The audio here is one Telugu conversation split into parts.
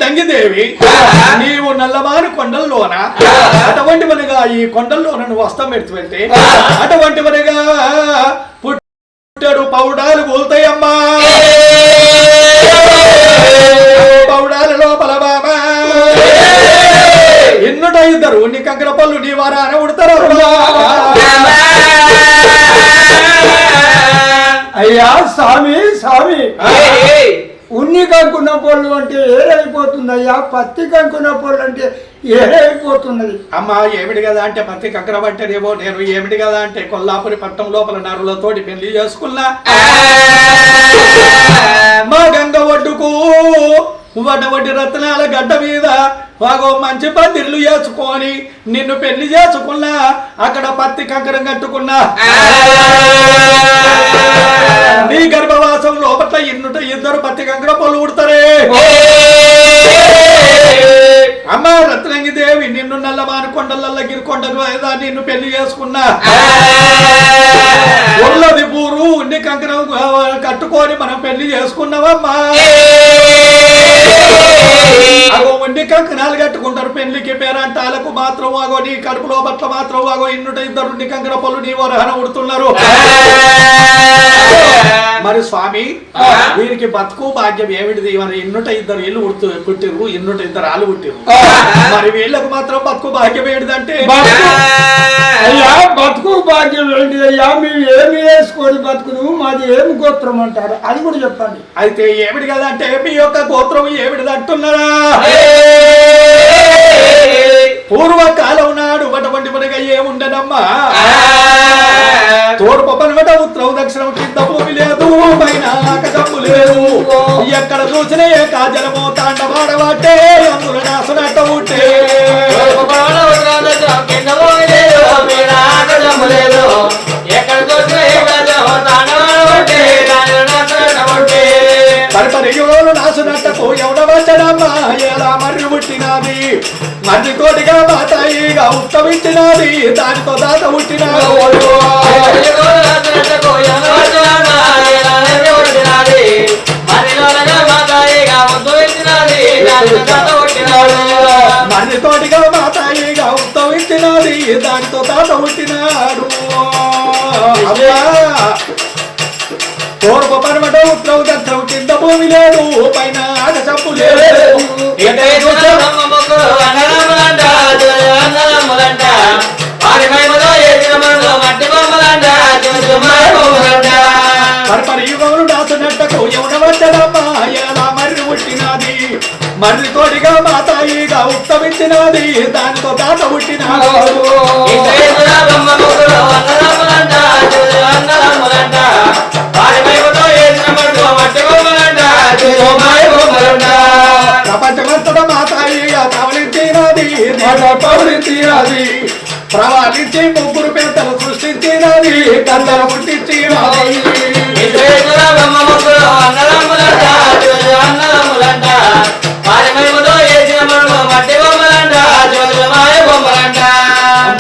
రత్తంగిదేవి నీవు నల్లమారు కొండల్లోన అటువంటి మనగా ఈ కొండల్లోన నువ్వు వస్తం పెడుతుంటే అటువంటి మనగా పుట్టాడు పౌడాలు కూలుతాయమ్మా పౌడాల లోపల బాబా ఎన్నుట ఇద్దరు నీ కంకర పళ్ళు నీ వారాన ఉడతారు అయ్యా స్వామి స్వామి ఉన్ని కంకున్న పళ్ళు అంటే ఏరైపోతుంది అయ్యా పత్తి కంకున్న పళ్ళు అంటే ఏరైపోతున్నది అమ్మా ఏమిటి కదా అంటే పత్తి కంకరం అంటేనేమో నేను ఏమిటి కదా అంటే కొల్లాపురి పట్టణం లోపల నరులతోటి పెళ్లి చేసుకున్నా మా గంగ ఒడ్డుకు వడ్డవడ్డి రత్నాల గడ్డ మీద వాగో మంచి పందిర్లు వేసుకొని నిన్ను పెళ్లి చేసుకున్నా అక్కడ పత్తి కంకరం కట్టుకున్నా నీ గర్భవాసం లోపల ఇద్దరు పత్తి కంకర పొలు ఉడతారే అమ్మా రత్నంగి దేవి నిన్ను నల్లమాను కొండలల్ల గిరికొండకు నిన్ను పెళ్లి చేసుకున్నా ఒళ్ళది పూరు ఉన్ని కంకరం కట్టుకొని మనం పెళ్లి చేసుకున్నావమ్మా అగో ఉండి కంకణాలు కట్టుకుంటారు పెళ్లికి పేరంటాలకు మాత్రం అగో నీ కడుపులో బట్ల మాత్రం అగో ఇన్నుట ఇద్దరు నీ కంకర పళ్ళు నీ వరహన ఉడుతున్నారు మరి స్వామి వీరికి బతుకు భాగ్యం ఏమిటిది మరి ఇన్నుట ఇద్దరు ఇల్లు పుట్టిరు ఇన్నుట ఇద్దరు ఆలు పుట్టిరు మరి వీళ్ళకు మాత్రం బతుకు భాగ్యం ఏంటిదంటే అయ్యా బతుకు భాగ్యం ఏంటి అయ్యా మేము ఏమి వేసుకొని బతుకును మాది ఏమి గోత్రం అంటారు అది కూడా చెప్పండి అయితే ఏమిటి కదా అంటే మీ యొక్క గోత్రం ఏమిటిది అంటున్నారా పూర్వకాలం నాడు అటువంటి మనగా ఏముండనమ్మా తూర్పు పనవట ఉత్తరం దక్షిణం కింద భూమి లేదు పైన ఆకాశము లేదు ఎక్కడ చూసిన ఏ కాజలమో తాండవాడవాటే అందులో నాసునట్ట ఉంటే పరిపరియోలు నాసునట్టకు ఎవడవచ్చడమ్మా ఎలా మర్రి పుట్టినది మర్రి తోటిగా మాతాయిగా ఉత్తమించినది దానితో దాత పుట్టినాడు మర్రి తోటిగా మాతాయిగా ఉత్తమించినది దానితో దాత పుట్టినాడు తూర్పు పనమట ఉత్తరం దక్షిణం కింద భూమి లేదు పైన ఆకాశము లేదు పరిపరియుగములు దాచునట్టకు ఎవడవచ్చడమ్మా ఎలా మర్రి పుట్టినది మర్రి తోడిగా మాతాయిగా ఉత్తమించినది దానితో దాత పుట్టినాడు ప్రపంచమంతట మాతాయిగా పవలించినది ప్రవాళించి ముగ్గురు పెద్దలు సృష్టించినది కళ్ళను పుట్టించినది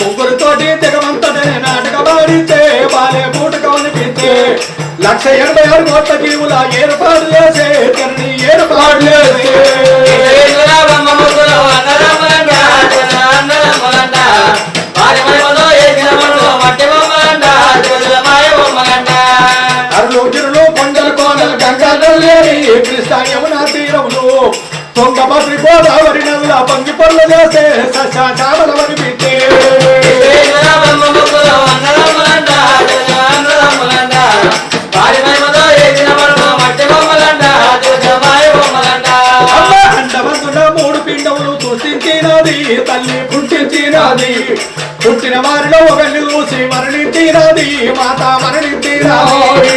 ముగ్గురుతోటి తెగమంతటనే నాటకమాడితే బాలే పూటకు అనిపించే 186 కోట్ల జీవుల ఏర్పాటు చేసే తెరని ఏర్పాటు చేసే అరులు కొండలు కోనలు గంగలు లేని కృష్ణ యమునా తీరములు తొంగభద్రి గోదావరి నదుల పంగి పనులు చేసే సశాచామల వనిపించే అండవంతున 3 పిండములు సృష్టించినది తల్లి పుట్టించినది పుట్టిన వారిలో ఒకరిని చూసి మరణించినది మాత మరణించినది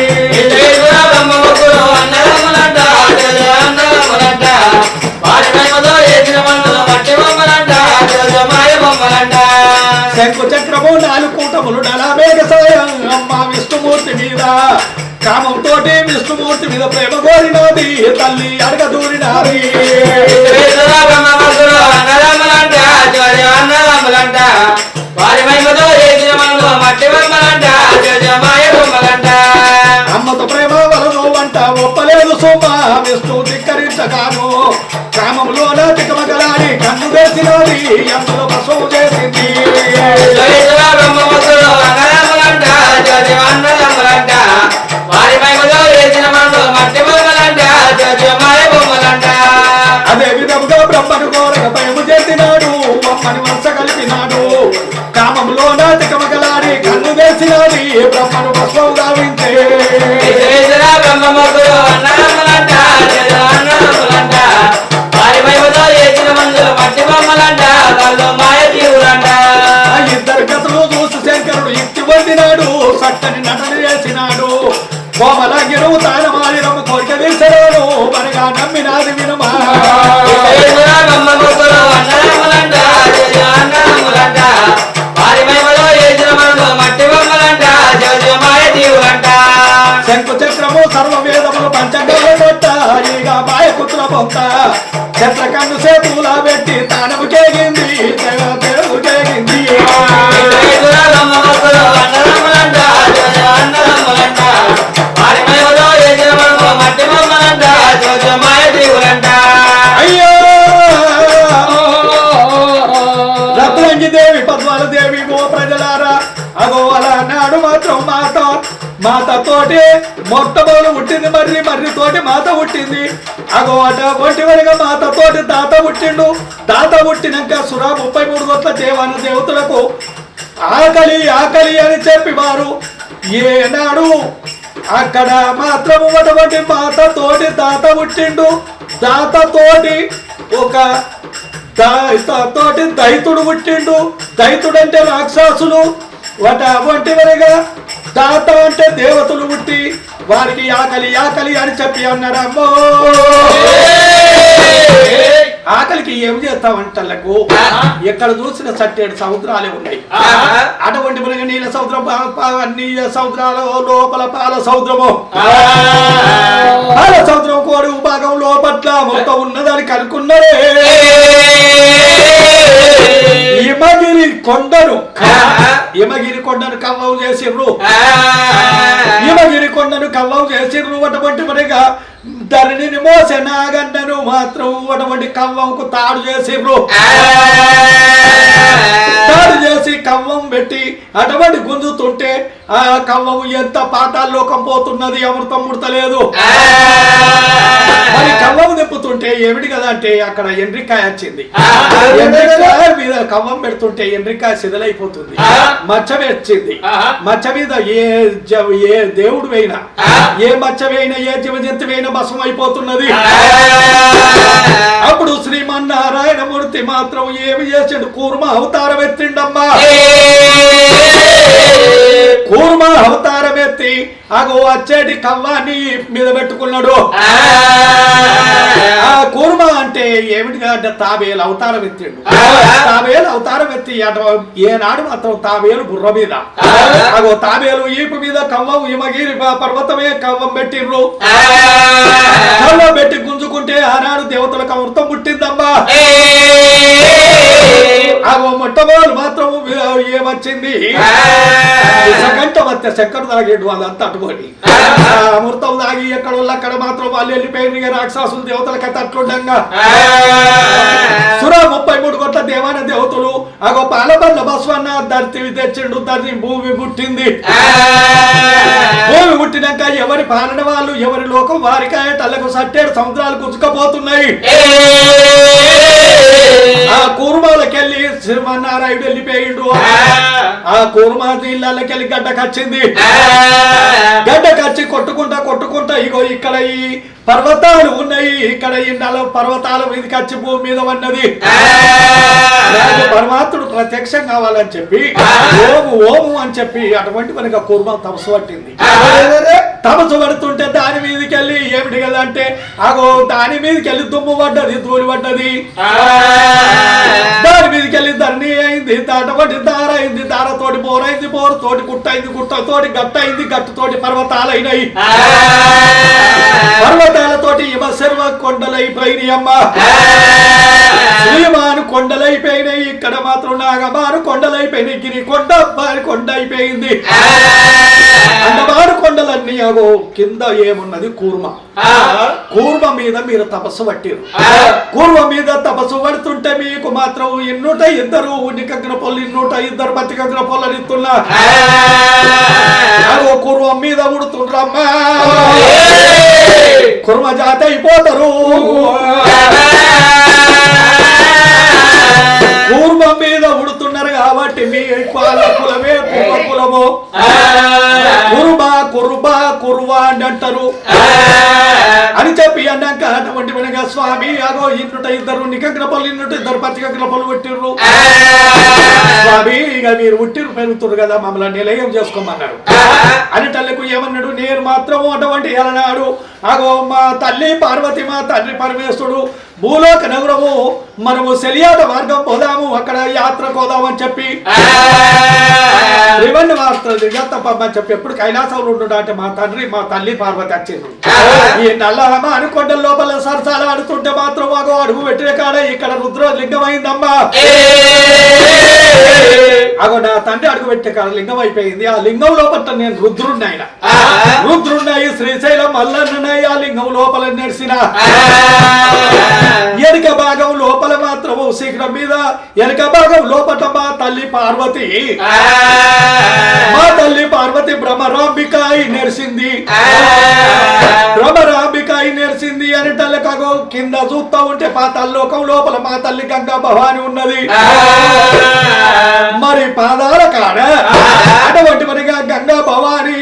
శంకు చక్రము 4 కూటములు నలమేఘ సాయం అమ్మ విష్ణుమూర్తి మీద కామంతో విష్ణుమూర్తి మీద ప్రేమ కోరినది తల్లి అడగ దూరినది అమ్మతో ప్రేమ వలను వంట ఒప్పలేదు సుమ విష్ణు ధిక్కరించగాను కామంలో నా తికమగలాడి కన్ను వేసినది అందులో బసవు చేసింది అదే విధముగా బ్రహ్మను కోరక భయము చేసినాడు అమ్మని మనస కలిపినాడు కామంలో నా తికమగలాడి కన్ను వేసినది బ్రహ్మను బసవు గావించే ఇద్దరు కథలు చూసి శంకరుడు యుక్తి పొందినాడు చక్కని నటన చేసినాడు కోమలంగిరు తానమాలిరము కోరిక తీర్చరాడు మనగా నమ్మినాది వినుమా శంకు చక్రము సర్వవేదములు పంచంగాల కొట్ట ఇక మాయపుత్ర పొంత చంద్రకన్ను సేతులా పెట్టి తానము కేగింది తెలుగు కేగింది అయ్యో రత్నంగి దేవి పద్మాల దేవి ఓ ప్రజలారా అగో అలా నాడు మాత్రం మాతతోటి మొట్టమొదలు పుట్టింది మర్రి తోటి మాత పుట్టింది అగో అట ఒంటివరిగా మాతతోటి తాత పుట్టిండు తాత పుట్టినాక సురా 33 కోట్ల దేవాన దేవతలకు ఆకలి ఆకలి అని చెప్పి వారు ఏనాడు అక్కడ మాత్రము అటువంటి మాతతోటి తాత పుట్టిండు తాతతోటి ఒక తోటి దైతుడు పుట్టిండు దైతుడు అంటే రాక్షసులు ఒంటివరిగా తాత అంటే దేవతలు పుట్టి వారికి ఆకలి ఆకలి అని చెప్పి అన్నారమ్మో ఆకలికి ఏం చేస్తామంటలకు ఎక్కడ చూసిన సట్టేడు సముద్రాలే ఉన్నాయి అటువంటి మనకి నీళ్ళ సముద్రం నీళ్ళ సముద్రాల లోపల పాల సముద్రము పాల సముద్రం కోడి భాగం లోపట్ల మొత్తం ఉన్నదని కనుక్కున్నారే హిమగిరి కొండను కవ్వం చేసిర్రు హిమగిరి కొండను కవ్వం చేసిర్రు అటువంటి మనగా ధరణిని మోసే నాగన్నను మాత్రం అటువంటి కవ్వంకు తాడు చేసిర్రు తాడు చేసి కవ్వం పెట్టి అటువంటి గుంజుతుంటే ఆ కవ్వం ఎంత పాతాల్లోకం పోతున్నది అమృతం ముడతలేదు మరి కవ్వం తిప్పుతుంటే ఏమిటి కదా అంటే అక్కడ ఎండ్రికాయ వచ్చింది ఎండ్రికాయ మీద కవ్వం పెడుతుంటే ఎండ్రికాయ సిదలైపోతుంది మచ్చ వచ్చింది మచ్చ మీద ఏ దేవుడు అయినా ఏ మచ్చ అయినా ఏ జీవజంతువైనా భస్మం అయిపోతున్నది అప్పుడు శ్రీమన్నారాయణమూర్తి మాత్రం ఏమి చేసాడు కూర్మ అవతారం ఎత్తిండమ్మా కూర్మ అవతారం ఎత్తి అగో వచ్చేటి కవ్వాన్ని మీద పెట్టుకున్నాడు ఆ కూర్మ అంటే ఏమిటిగా అంటే తాబేలు అవతారం ఎత్తిండు తాబేలు అవతారం ఎత్తి ఏనాడు మాత్రం తాబేలు బుర్ర మీద అగో తాబేలు ఈపు మీద కవ్వం హిమగిరి పర్వతమే కవ్వం పెట్టిండ్రు కవ్వం పెట్టి గుంజుకుంటే ఆనాడు దేవతలకు అమృతం పుట్టిందమ్మా అగో మొట్టమొదలు మాత్రం ఏమొచ్చింది గంట మధ్య చక్కెర తాగేడు వాళ్ళంతా అటుకొని అమృతం తాగి ఎక్కడ వాళ్ళు అక్కడ మాత్రం వాళ్ళు వెళ్ళిపోయిన రాక్షసులు దేవతలకి అట్లుండగా సురా 33 కోట్ల దేవాన దేవతలు అగో పాలబల్ల బస్వన్న ధర్తివి తెచ్చిండు ధర్తి భూమి పుట్టింది భూమి పుట్టినాక ఎవరి పాలన వాళ్ళు ఎవరి లోకం వారికాయ తల్లకు సట్టేడు సముద్రాలు గుంజుకపోతున్నాయి ఆ కూర్మాలకెళ్ళి శ్రీమన్నారాయుడు వెళ్ళిపోయిండు ఆ కూర్మా నీళ్ళకెళ్ళి గడ్డకొచ్చింది గడ్డకొచ్చి కొట్టుకుంటా ఇగో ఇక్కడ ఈ పర్వతాలు ఉన్నాయి ఇక్కడ ఈ పర్వతాల మీదకి వచ్చి భూమి మీద ఉన్నది పరమాత్ముడు ప్రత్యక్షం కావాలని చెప్పి ఓము అని చెప్పి అటువంటి మనకి కూర్మ తమసు పట్టింది తమసు పడుతుంటే దాని మీదకి వెళ్ళి ఏమిటి కదా అంటే అగో దాని మీదకి వెళ్ళి దుమ్ము పడ్డది ధూళి పడ్డది దాని మీదకి వెళ్ళి ధరణి అయింది దాటబడి దార అయింది దారతోటి బోరైంది బోరుతోటి గుట్టయింది గుట్టతోటి గట్టయింది గట్టుతోటి పర్వతాలు అయినాయి పర్వతాలతోటి హిమ సర్వ కొండలైపోయినాయి అమ్మ శ్రీమాను కొండలైపోయినాయి, ఇక్కడ మాత్రం నాగమాను కొండలైపోయినాయి, గిరి కొండ బారి కొండ అయిపోయింది. అందమాను కొండలన్నీ అగో కింద ఏమున్నది కూర్మ. కూర్మ మీద మీరు తపస్సు పట్టిరు. కూర్మ మీద తపస్సు పడుతుంటే మీకు మాత్రం ఇన్నుట ఇద్దరు ఉనికగ్ర పొల్లు, ఇన్నుట ఇద్దరు పత్తికగ్ర పొల్లని ఇస్తున్నా. అగో కూర్మం మీద ఉడుతుండ్రమ్మా, కుర్మ జాతి అయిపోతారు. కూర్మం మీద ఉడుతున్నారు కాబట్టి మీ వాళ్ళ కులమే కుర్మ కులము. కురుబా కురుబా కురువా అని అంటారు అని చెప్పి అన్నాక అటువంటి వినగా స్వామి అగో ఇన్నుట ఇద్దరు నికగ్ర పొల్లు, ఇన్నుట ఇద్దరు పచ్చికగ్ర పొల్లు పుట్టిర్రు. స్వామి ఇక మీరు ఉట్టిరు పెరుగుతున్నారు కదా, మమ్మల్ని నిలయం చేసుకోమన్నారు. అని తల్లికు ఏమన్నాడు, నేను మాత్రము అటువంటి ఎలనాడు అగో మా తల్లి పార్వతి మా తండ్రి పరమేశ్వరుడు భూలోక నగరము మనము సెలియాట మార్గం పోదాము, అక్కడ యాత్ర పోదామని చెప్పి త్రివన్న తప్పని చెప్పి ఎప్పుడు కైలాసంలో ఉండు అంటే మా తండ్రి మా తల్లి పార్వతి వచ్చిండ్రు. ఈ నల్లమ్మ అనుకొండ లోపల సరసాలు ఆడుతుంటే మాత్రం మాకు అడుగు పెట్టిన కాడ ఇక్కడ రుద్ర లింగం అయిందమ్మా. అగో నా తండ్రి అడుగు పెట్టే కాడ లింగం అయిపోయింది. ఆ లింగం లోపల నేను రుద్రున్నాయన రుద్రున్నాయి, శ్రీశైలం మల్లన్నాయి. ఆ లింగం లోపల నడిసిన ఎనక భాగం లోపల మాత్రము శిఖరం మీద ఎనక భాగం లోపల మా తల్లి పార్వతి, మా తల్లి పార్వతి భ్రమరాంబికాయి నెరిసింది. భ్రమరాంబికాయి నెరిసింది అని తల్లికగో కింద చూస్తా ఉంటే పాతాళలోకం లోపల మా తల్లి గంగా భవాని ఉన్నది. మరి పాదాల కాడ అటువంటి మరిగా గంగా భవాని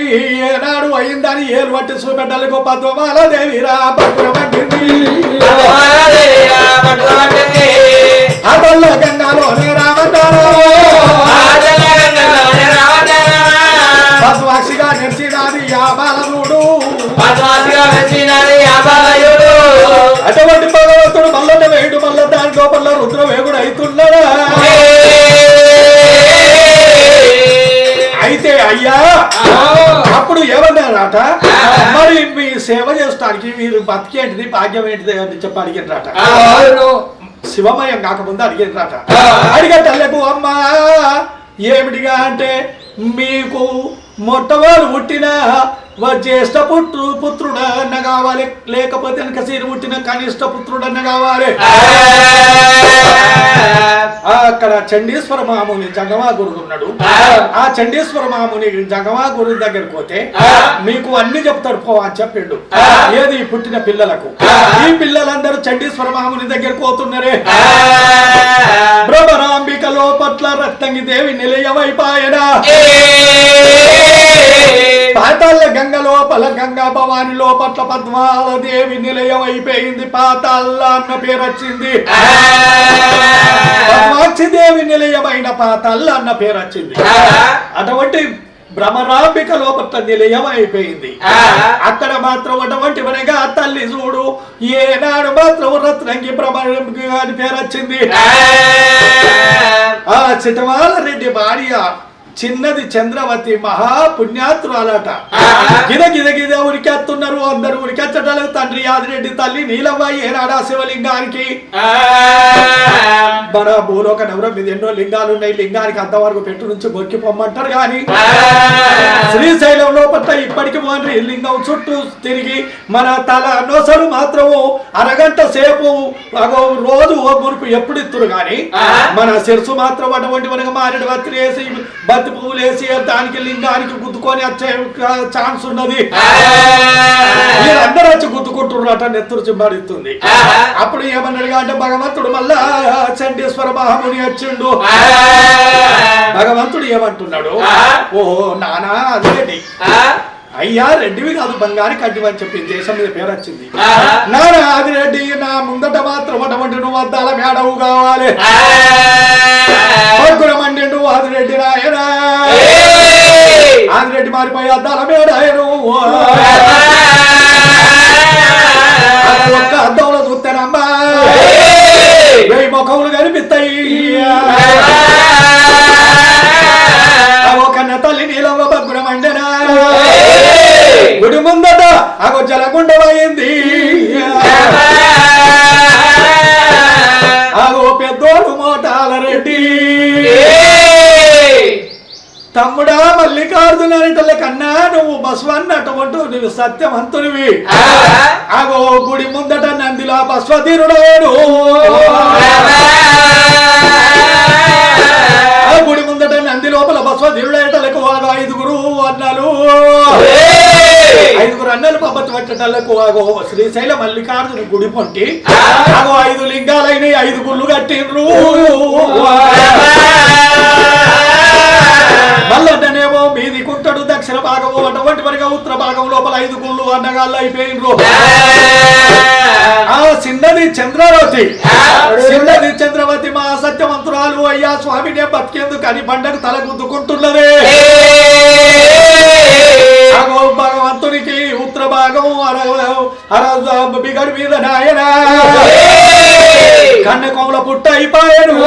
ఏనాడు అయిందని ఏలు పట్టి చూపెట్టాలి. పద్మమాల దేవిరా అదల్ల గంగాలోనే రామంటారు. పద్మాక్షిగా నెరిచినది యాబాలనుడు, అటువంటి భగవంతుడు మల్లన్న వేయుడు, మల్ల దాని లోపల రుద్ర వేగుడు అవుతున్నాడా. అయితే అయ్యా అప్పుడు ఏమన్నారట, మరి మీ సేవ చేయడానికి మీరు బతికేంటిది భాగ్యం ఏంటిది అని చెప్పి అడిగినరాట. శివమయం కాకముందు అడిగినరాట. అడిగేటల్లకు అమ్మా ఏమిటిగా అంటే మీకు మొట్టమొదలు పుట్టిన జ్యేష్ఠ పుత్రుడన్న కావాలి, లేకపోతే వెనక సీరు పుట్టిన కనిష్ట పుత్రుడన్న కావాలి. అక్కడ చండీశ్వర మహాముని జంగమా గురుడు ఉన్నాడు. ఆ చండీశ్వర మహాముని జంగమా గురు దగ్గరికి పోతే మీకు అన్ని చెప్తాడు పో అని చెప్పిండు. ఏది పుట్టిన పిల్లలకు. ఈ పిల్లలందరూ చండీశ్వర మహాముని దగ్గరికి పోతున్నారే. భ్రమరాంబిక లోపట్ల రత్నంగి దేవి నిలయమైపాయనా. పాతాళ గంగ లోపల గంగా భవాని లోపట్ల పద్మాల దేవి నిలయం అయిపోయింది. పాతాళ అన్న పేరు వచ్చింది. పద్మాక్షి దేవి నిలయమైన పాతాళ అన్న పేరు వచ్చింది. అటువంటి భ్రమరాంబిక లోపట్ల నిలయం అయిపోయింది. అక్కడ మాత్రం అటువంటి వనగా తల్లి చూడు ఏనాడు మాత్రం రత్నంగి భ్రమరాంబిక అని పేరు వచ్చింది. ఆ చిటవాల రెడ్డి భార్య చిన్నది చంద్రవతి మహాపుణ్యాత్రురాలట. గిద గిద గిద ఉరికెత్తున్నారు అందరు. ఉరికెచ్చటాలు తండ్రి యాదిరెడ్డి, తల్లి నీలవ్వ ఏనాడా శివలింగానికి. మన భూలోక నగరం మీద ఎన్నో లింగాలు ఉన్నాయి. లింగానికి అంతవరకు పెట్టు నుంచి గొక్కి పొమ్మంటారు కానీ శ్రీశైలం లోపల ఇప్పటికి మోని లింగం చుట్టూ తిరిగి మన తల నొసలు మాత్రము అరగంట సేపు రోజు ఓ మురుపు ఎప్పుడు ఇస్తురు కానీ మన శిరసు మాత్రం అటువంటి మనకు మారేడు బత్తి వేసి బత్తి పువ్వులు వేసి దానికి లింగానికి గుద్దుకొని వచ్చే ఛాన్స్ ఉన్నది. మీరందరూ వచ్చి గుద్దుకుంటున్నారట, నెత్తురు చింబాడిస్తుంది. అప్పుడు ఏమన్నాడుగా అంటే భగవంతుడు మళ్ళా చండీశ్వర మహాముని వచ్చిండు. భగవంతుడు ఏమంటున్నాడు, ఓ నానా అదేంటి అయ్యా రెడ్డివి కాదు బంగారు కడ్డివి అని చెప్పి దేశం మీద పేరు వచ్చింది. నానా ఆదిరెడ్డి నా ముందట మాత్రం అటువంటి నువ్వు అద్దాల మేడవు కావాలి. పగ్గురమండి నువ్వు ఆదిరెడ్డి రాయనా. ఆదిరెడ్డి మారిపోయి అద్దాల మేడాయను. ఒక్క అద్దంలో చూస్తానమ్మా వెయ్యి ముఖములు కనిపిస్తాయి. ఒక తల్లి నీలమ్మ పగ్గురమండెనా. గుడి ముందట అగో జలగుండమైంది. అగో తమ్ముడా మల్లికార్జున అనేటోళ్ళ కన్నా నువ్వు బస్వన్న అటువంటి నువ్వు సత్యవంతునివి. అగో గుడి ముందట నందిలో బస్వతీరుడేడు, ఆ గుడి ముందట నంది లోపల బస్వతీరుడేటలకు 5 అన్నాలు, 5 అన్నలు పబ్బతి పట్టేటలకు అగో శ్రీశైల మల్లికార్జున గుడి పొంటి అగో 5 లింగాలైన 5 గుళ్ళు కట్టిండ్రు. మళ్ళనేమో మీది కుంటడు దక్షిణ భాగము అటువంటి వరకు ఉత్తర భాగం లోపల 5 గుళ్ళు అన్నగాళ్ళు అయిపోయినరు. ఆ చిన్నది చంద్రవతి, చిన్నది చంద్రవతి మా సత్యవంతురాలు అయ్యా స్వామినే బతికేందుకు అని బండకు తల గుద్దుకుంటున్నదే. భగవంతునికి ఉత్తర భాగం బిగడు మీద నాయన కన్నెకోమల పుట్ట అయిపోయాను.